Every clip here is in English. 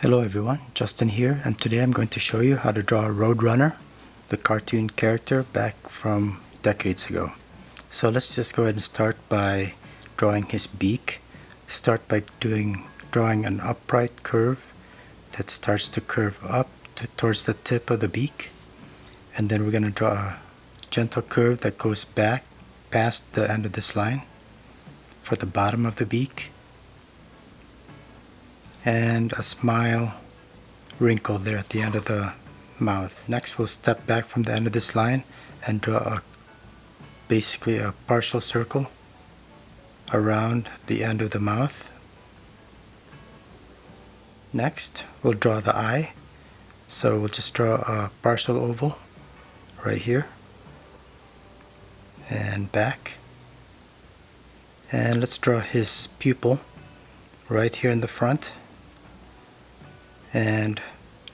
Hello everyone, Justin here, and today I'm going to show you how to draw Roadrunner, the cartoon character back from decades ago. So let's just go ahead and start by drawing his beak. Start by drawing an upright curve that starts to curve up towards the tip of the beak. And then we're going to draw a gentle curve that goes back past the end of this line for the bottom of the beak. And a smile wrinkle there at the end of the mouth. Next we'll step back from the end of this line and draw basically a partial circle around the end of the mouth. Next we'll draw the eye, so we'll just draw a partial oval right here and back, and let's draw his pupil right here in the front. And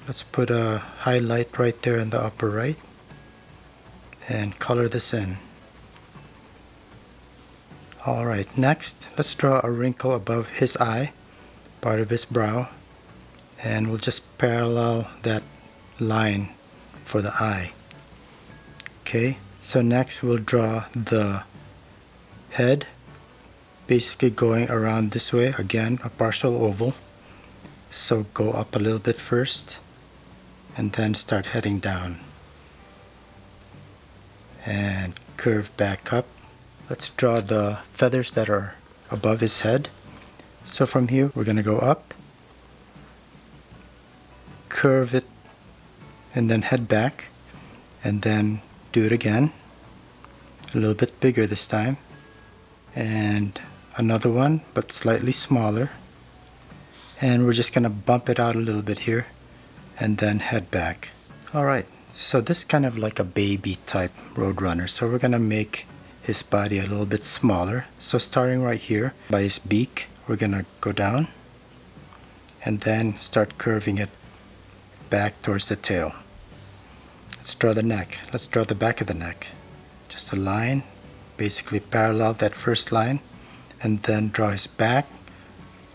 let's put a highlight right there in the upper right and color this in. Alright, next let's draw a wrinkle above his eye, part of his brow, and we'll just parallel that line for the eye. Okay, so next we'll draw the head, basically going around this way, again a partial oval. So go up a little bit first and then start heading down and curve back up. Let's draw the feathers that are above his head. So from here we're going to go up, curve it, and then head back, and then do it again, a little bit bigger this time, and another one but slightly smaller. And we're just going to bump it out a little bit here and then head back. Alright, so this is kind of like a baby type Roadrunner, so we're going to make his body a little bit smaller. So starting right here by his beak, we're going to go down and then start curving it back towards the tail. Let's draw the neck. Let's draw the back of the neck. Just a line, basically parallel that first line, and then draw his back.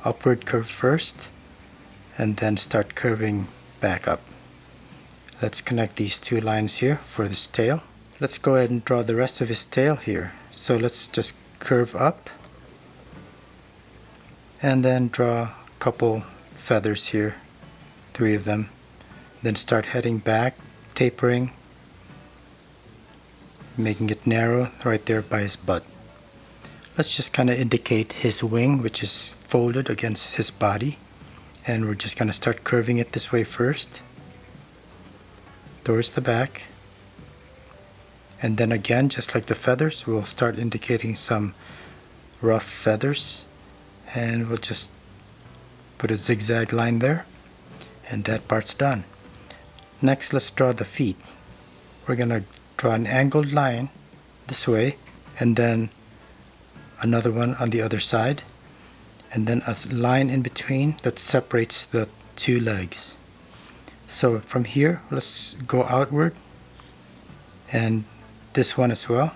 Upward curve first and then start curving back up. Let's connect these two lines here for this tail. Let's go ahead and draw the rest of his tail here. So let's just curve up and then draw a couple feathers here, 3 of them. Then start heading back, tapering, making it narrow right there by his butt. Let's just kind of indicate his wing, which is folded against his body, and we're just going to start curving it this way first towards the back, and then again, just like the feathers, we'll start indicating some rough feathers, and we'll just put a zigzag line there, and that part's done. Next, let's draw the feet. We're going to draw an angled line this way and then another one on the other side, and then a line in between that separates the 2 legs. So from here let's go outward and this one as well.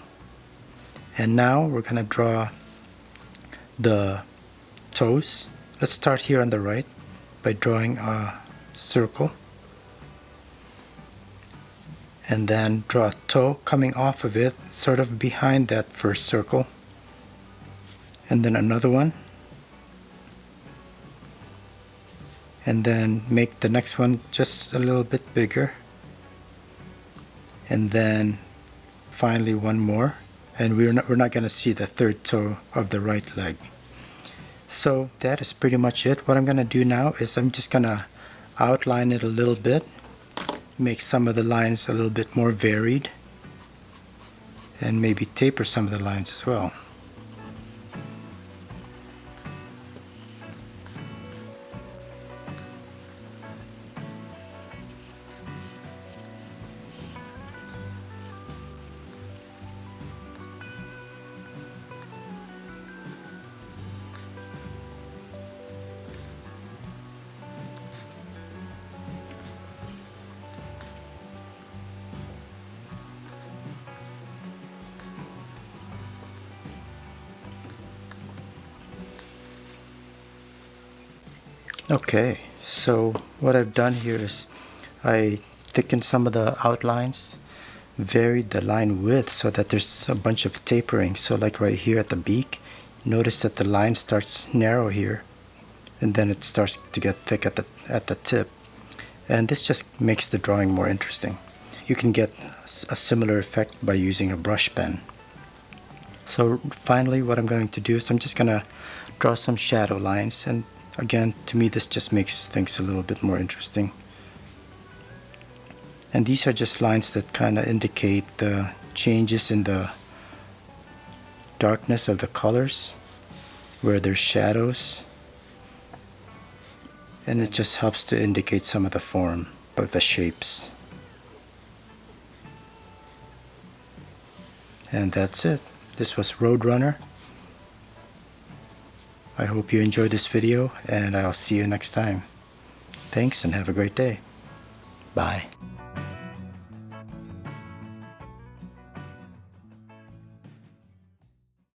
And now we're going to draw the toes. Let's start here on the right by drawing a circle and then draw a toe coming off of it, sort of behind that first circle, and then another one, and then make the next one just a little bit bigger, and then finally one more, and we're not going to see the third toe of the right leg. So that is pretty much it. What I'm going to do now is I'm just going to outline it a little bit, make some of the lines a little bit more varied, and maybe taper some of the lines as well. Okay, So what I've done here is I thickened some of the outlines, varied the line width so that there's a bunch of tapering. So like right here at the beak, notice that the line starts narrow here and then it starts to get thick at the tip. And this just makes the drawing more interesting. You can get a similar effect by using a brush pen. So finally what I'm going to do is I'm just going to draw some shadow lines, and again, to me this just makes things a little bit more interesting. And these are just lines that kind of indicate the changes in the darkness of the colors, where there's shadows, and it just helps to indicate some of the form of the shapes. And that's it. This was Roadrunner. I hope you enjoyed this video, and I'll see you next time. Thanks and have a great day. Bye.